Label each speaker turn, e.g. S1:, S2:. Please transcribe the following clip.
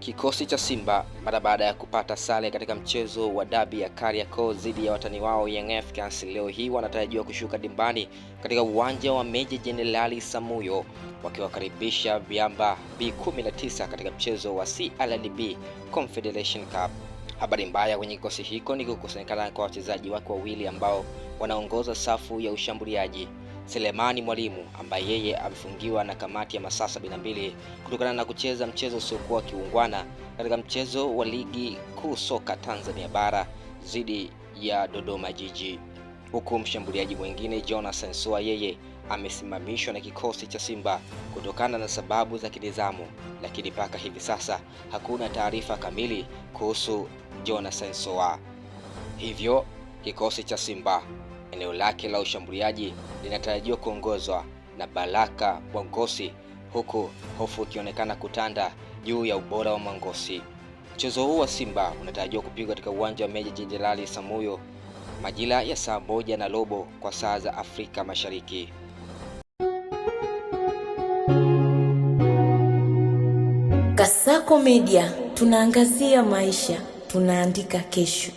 S1: Kikosi cha Simba mara baada ya kupata sare katika mchezo wa dabi ya Kariakoo dhidi ya watani wao Young Africans, leo hii wanatarajiwa kushuka dimbani katika uwanja wa Meja Jenerali Samuyo wakiwakaribisha Biamba B19 katika mchezo wa CRDB Confederation Cup. Habari mbaya kwenye kikosi hiko ni kukosekana kwa wachezaji wake wawili ambao wanaongoza safu ya ushambuliaji. Selemani Mwalimu ambaye yeye amefungiwa na kamati ya masaa 72 kutokana na kucheza mchezo usiokuwa kiungwana katika mchezo wa ligi kuu soka Tanzania bara dhidi ya Dodoma Jiji, huku mshambuliaji mwingine Jonathan Soa yeye amesimamishwa na kikosi cha Simba kutokana na sababu za kinidhamu, lakini mpaka hivi sasa hakuna taarifa kamili kuhusu Jonathan Soa. Hivyo kikosi cha Simba eneo lake la ushambuliaji linatarajiwa kuongozwa na Baraka Mwangosi, huku hofu ikionekana kutanda juu ya ubora wa Mwangosi. Mchezo huu wa Simba unatarajiwa kupigwa katika uwanja wa Meja Jenerali Samuyo majira ya saa 1:15 kwa saa za Afrika Mashariki.
S2: Kasako Media, tunaangazia maisha, tunaandika kesho.